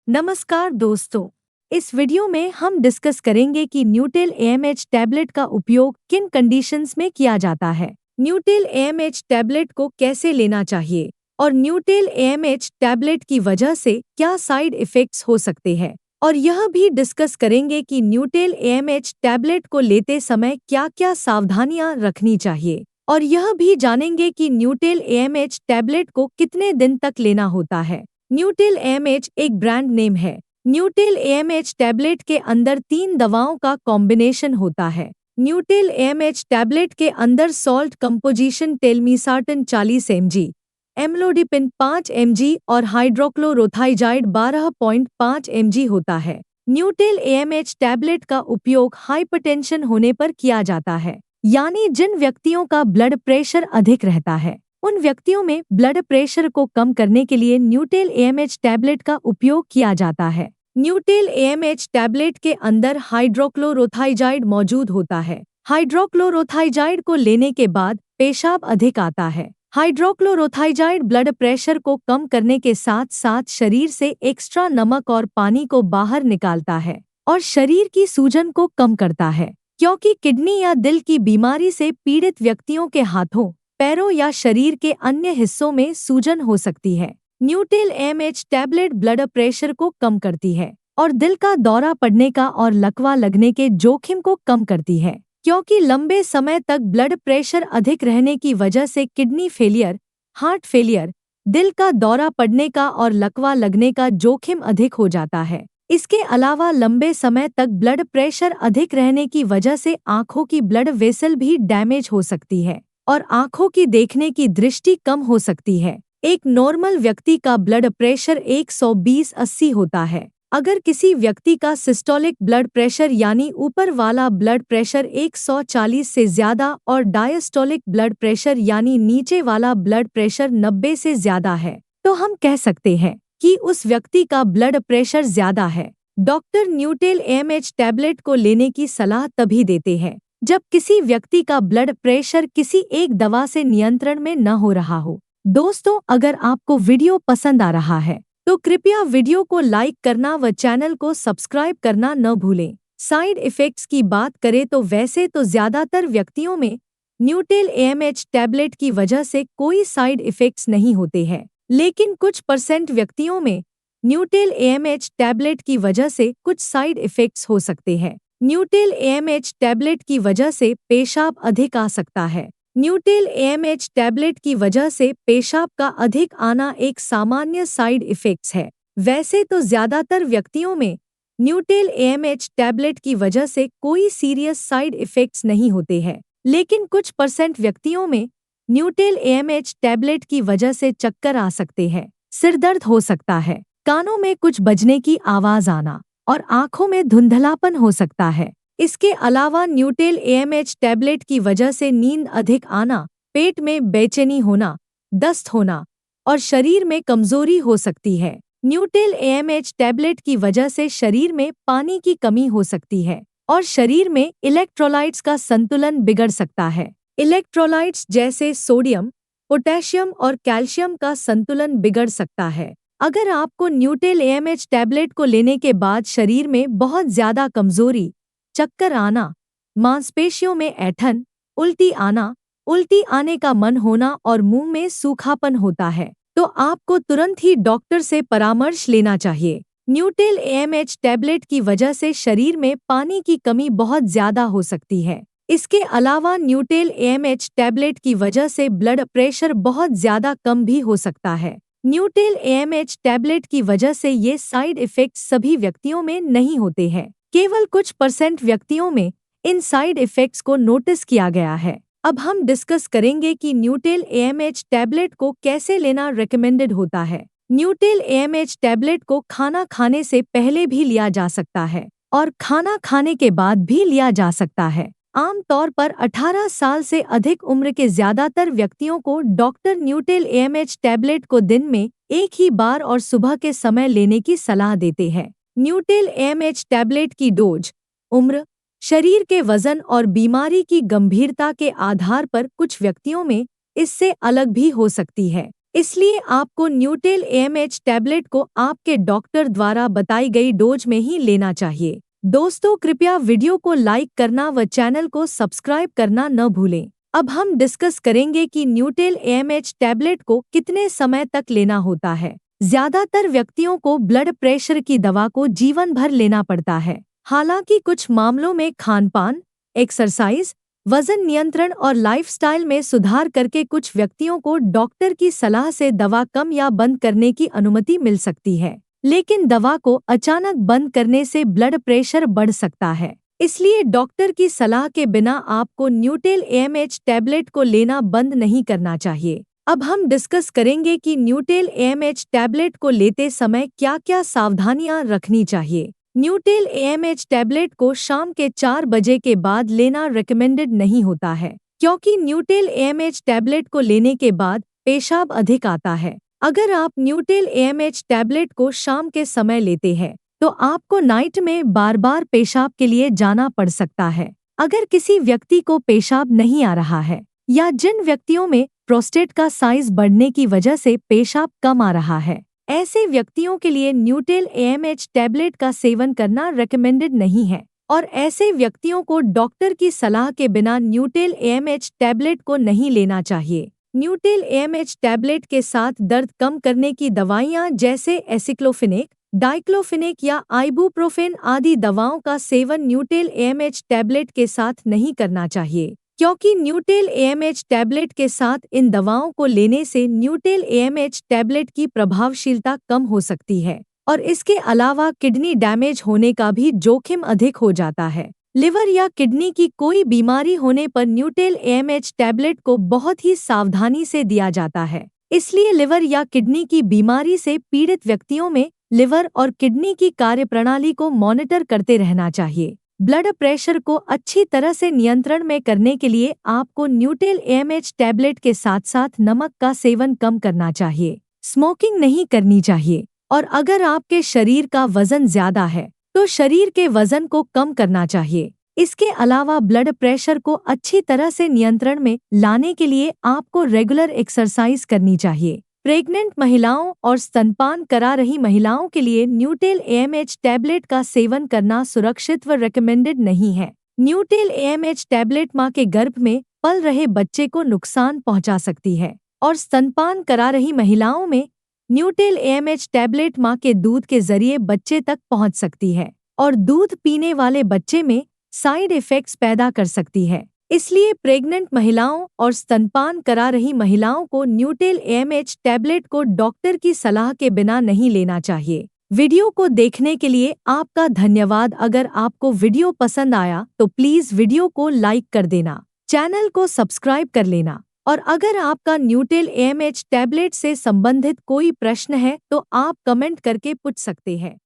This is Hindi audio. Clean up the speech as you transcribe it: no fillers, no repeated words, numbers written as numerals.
नमस्कार दोस्तों। इस वीडियो में हम डिस्कस करेंगे कि न्यूटेल एएमएच टैबलेट का उपयोग किन कंडीशंस में किया जाता है, न्यूटेल एएमएच टैबलेट को कैसे लेना चाहिए और न्यूटेल एएमएच टैबलेट की वजह से क्या साइड इफ़ेक्ट्स हो सकते हैं। और यह भी डिस्कस करेंगे कि न्यूटेल एएमएच टैबलेट को लेते समय क्या-क्या सावधानियां रखनी चाहिए और यह भी जानेंगे कि न्यूटेल एएमएच टैबलेट को कितने दिन तक लेना होता है। न्यूटेल एएमएच एक ब्रांड नेम है। न्यूटेल एएमएच टैबलेट के अंदर 3 दवाओं का कॉम्बिनेशन होता है। न्यूटेल एएमएच टैबलेट के अंदर salt composition telmisartan 40 mg, amlodipine 5 mg और हाइड्रोक्लोरोथाइजाइड 12.5 mg होता है। न्यूटेल एएमएच टैबलेट का उपयोग हाइपरटेंशन होने पर किया जाता है, यानी जिन व्यक्तियों का ब्लड प्रेशर अधिक रहता है उन व्यक्तियों में ब्लड प्रेशर को कम करने के लिए न्यूटेल एएमएच टैबलेट का उपयोग किया जाता है। न्यूटेल एएमएच टैबलेट के अंदर हाइड्रोक्लोरोथाइजाइड मौजूद होता है। हाइड्रोक्लोरोथाइजाइड को लेने के बाद पेशाब अधिक आता है। हाइड्रोक्लोरोथाइजाइड ब्लड प्रेशर को कम करने के साथ साथ शरीर से एक्स्ट्रा नमक और पानी को बाहर निकालता है और शरीर की सूजन को कम करता है, क्योंकि किडनी या दिल की बीमारी से पीड़ित व्यक्तियों के हाथों, पैरों या शरीर के अन्य हिस्सों में सूजन हो सकती है। न्यूटेल एएमएच टैबलेट ब्लड प्रेशर को कम करती है और दिल का दौरा पड़ने का और लकवा लगने के जोखिम को कम करती है, क्योंकि लंबे समय तक ब्लड प्रेशर अधिक रहने की वजह से किडनी फेलियर, हार्ट फेलियर, दिल का दौरा पड़ने का और लकवा लगने का जोखिम अधिक हो जाता है। इसके अलावा लंबे समय तक ब्लड प्रेशर अधिक रहने की वजह से आंखों की ब्लड वेसल भी डैमेज हो सकती है और आंखों की देखने की दृष्टि कम हो सकती है। एक नॉर्मल व्यक्ति का ब्लड प्रेशर 120/80 होता है। अगर किसी व्यक्ति का सिस्टोलिक ब्लड प्रेशर यानी ऊपर वाला ब्लड प्रेशर 140 से ज्यादा और डायस्टोलिक ब्लड प्रेशर यानी नीचे वाला ब्लड प्रेशर 90 से ज्यादा है, तो हम कह सकते हैं कि उस व्यक्ति का ब्लड प्रेशर ज्यादा है। डॉक्टर न्यूटेल एएमएच टैबलेट को लेने की सलाह तभी देते हैं जब किसी व्यक्ति का ब्लड प्रेशर किसी एक दवा से नियंत्रण में न हो रहा हो। दोस्तों, अगर आपको वीडियो पसंद आ रहा है तो कृपया वीडियो को लाइक करना व चैनल को सब्सक्राइब करना न भूलें। साइड इफ़ेक्ट्स की बात करें तो वैसे तो ज्यादातर व्यक्तियों में न्यूटेल एएमएच टैबलेट की वजह से कोई साइड इफ़ेक्ट्स नहीं होते हैं, लेकिन कुछ % व्यक्तियों में न्यूटेल एएमएच टैबलेट की वजह से कुछ साइड इफ़ेक्ट्स हो सकते हैं। न्यूटेल एएमएच टैबलेट की वजह से पेशाब अधिक आ सकता है। न्यूटेल एएमएच टैबलेट की वजह से पेशाब का अधिक आना एक सामान्य साइड इफ़ेक्ट्स है। वैसे तो ज्यादातर व्यक्तियों में न्यूटेल एएमएच टैबलेट की वजह से कोई सीरियस साइड इफ़ेक्ट्स नहीं होते हैं, लेकिन कुछ % व्यक्तियों में न्यूटेल एएमएच टैबलेट की वजह से चक्कर आ सकते हैं, सिर दर्द हो सकता है, कानों में कुछ बजने की आवाज आना और आंखों में धुंधलापन हो सकता है। इसके अलावा न्यूटेल एएमएच टैबलेट की वजह से नींद अधिक आना, पेट में बेचैनी होना, दस्त होना और शरीर में कमजोरी हो सकती है। न्यूटेल एएमएच टैबलेट की वजह से शरीर में पानी की कमी हो सकती है और शरीर में इलेक्ट्रोलाइट्स का संतुलन बिगड़ सकता है। इलेक्ट्रोलाइट्स जैसे सोडियम, पोटेशियम और कैल्शियम का संतुलन बिगड़ सकता है। अगर आपको न्यूटेल एएमएच टैबलेट को लेने के बाद शरीर में बहुत ज्यादा कमजोरी, चक्कर आना, मांसपेशियों में ऐंठन, उल्टी आने का मन होना और मुंह में सूखापन होता है, तो आपको तुरंत ही डॉक्टर से परामर्श लेना चाहिए। न्यूटेल एएमएच टैबलेट की वजह से शरीर में पानी की कमी बहुत ज्यादा हो सकती है। इसके अलावा न्यूटेल एएमएच टैबलेट की वजह से ब्लड प्रेशर बहुत ज्यादा कम भी हो सकता है। न्यूटेल एएमएच टैबलेट की वजह से ये साइड इफ़ेक्ट्स सभी व्यक्तियों में नहीं होते हैं, केवल कुछ % व्यक्तियों में इन साइड इफ़ेक्ट्स को नोटिस किया गया है। अब हम डिस्कस करेंगे कि न्यूटेल एएमएच टैबलेट को कैसे लेना रेकमेंडेड होता है। न्यूटेल एएमएच टैबलेट को खाना खाने से पहले भी लिया जा सकता है और खाना खाने के बाद भी लिया जा सकता है। आमतौर पर 18 साल से अधिक उम्र के ज्यादातर व्यक्तियों को डॉक्टर न्यूटेल एएमएच टैबलेट को दिन में एक ही बार और सुबह के समय लेने की सलाह देते हैं। न्यूटेल एएमएच टैबलेट की डोज, उम्र, शरीर के वजन और बीमारी की गंभीरता के आधार पर कुछ व्यक्तियों में इससे अलग भी हो सकती है। इसलिए आपको न्यूटेल एएमएच टैबलेट को आपके डॉक्टर द्वारा बताई गई डोज में ही लेना चाहिए। दोस्तों, कृपया वीडियो को लाइक करना व चैनल को सब्सक्राइब करना न भूलें। अब हम डिस्कस करेंगे कि न्यूटेल एएमएच टैबलेट को कितने समय तक लेना होता है। ज्यादातर व्यक्तियों को ब्लड प्रेशर की दवा को जीवन भर लेना पड़ता है। हालांकि कुछ मामलों में खानपान, एक्सरसाइज, वजन नियंत्रण और लाइफस्टाइल में सुधार करके कुछ व्यक्तियों को डॉक्टर की सलाह से दवा कम या बंद करने की अनुमति मिल सकती है। लेकिन दवा को अचानक बंद करने से ब्लड प्रेशर बढ़ सकता है। इसलिए डॉक्टर की सलाह के बिना आपको न्यूटेल एएमएच टैबलेट को लेना बंद नहीं करना चाहिए। अब हम डिस्कस करेंगे कि न्यूटेल एएमएच टैबलेट को लेते समय क्या-क्या सावधानियां रखनी चाहिए। न्यूटेल एएमएच टैबलेट को शाम के 4 बजे के बाद लेना रिकमेंडेड नहीं होता है, क्योंकि न्यूटेल एएमएच टैबलेट को लेने के बाद पेशाब अधिक आता है। अगर आप न्यूटेल एएमएच टैबलेट को शाम के समय लेते हैं, तो आपको नाइट में बार-बार पेशाब के लिए जाना पड़ सकता है। अगर किसी व्यक्ति को पेशाब नहीं आ रहा है या जिन व्यक्तियों में प्रोस्टेट का साइज बढ़ने की वजह से पेशाब कम आ रहा है, ऐसे व्यक्तियों के लिए न्यूटेल एएमएच टैबलेट का सेवन करना रिकमेंडेड नहीं है और ऐसे व्यक्तियों को डॉक्टर की सलाह के बिना न्यूटेल एएमएच टैबलेट को नहीं लेना चाहिए। न्यूटेल एएमएच टैबलेट के साथ दर्द कम करने की दवाइयां जैसे एसिक्लोफिनेक, डाइक्लोफिनेक या आइबुप्रोफेन आदि दवाओं का सेवन न्यूटेल एएमएच टैबलेट के साथ नहीं करना चाहिए, क्योंकि न्यूटेल एएमएच टैबलेट के साथ इन दवाओं को लेने से न्यूटेल एएमएच टैबलेट की प्रभावशीलता कम हो सकती है और इसके अलावा किडनी डैमेज होने का भी जोखिम अधिक हो जाता है। लिवर या किडनी की कोई बीमारी होने पर न्यूटेल एएमएच टैबलेट को बहुत ही सावधानी से दिया जाता है। इसलिए लिवर या किडनी की बीमारी से पीड़ित व्यक्तियों में लिवर और किडनी की कार्यप्रणाली को मॉनिटर करते रहना चाहिए। ब्लड प्रेशर को अच्छी तरह से नियंत्रण में करने के लिए आपको न्यूटेल एएमएच टैबलेट के साथ साथ नमक का सेवन कम करना चाहिए, स्मोकिंग नहीं करनी चाहिए और अगर आपके शरीर का वजन ज्यादा है तो शरीर के वजन को कम करना चाहिए। इसके अलावा ब्लड प्रेशर को अच्छी तरह से नियंत्रण में लाने के लिए आपको रेगुलर एक्सरसाइज करनी चाहिए। प्रेग्नेंट महिलाओं और स्तनपान करा रही महिलाओं के लिए न्यूटेल एएमएच टैबलेट का सेवन करना सुरक्षित व रिकमेंडेड नहीं है। न्यूटेल एएमएच टैबलेट मां के गर्भ में पल रहे बच्चे को नुकसान पहुंचा सकती है और स्तनपान करा रही महिलाओं में न्यूटेल एएमएच टैबलेट मां के दूध के जरिए बच्चे तक पहुंच सकती है और दूध पीने वाले बच्चे में साइड इफेक्ट्स पैदा कर सकती है। इसलिए प्रेग्नेंट महिलाओं और स्तनपान करा रही महिलाओं को न्यूटेल एएमएच टैबलेट को डॉक्टर की सलाह के बिना नहीं लेना चाहिए। वीडियो को देखने के लिए आपका धन्यवाद। अगर आपको वीडियो पसंद आया तो प्लीज वीडियो को लाइक कर देना, चैनल को सब्सक्राइब कर लेना और अगर आपका न्यूटेल एएमएच टैबलेट से संबंधित कोई प्रश्न है तो आप कमेंट करके पूछ सकते हैं।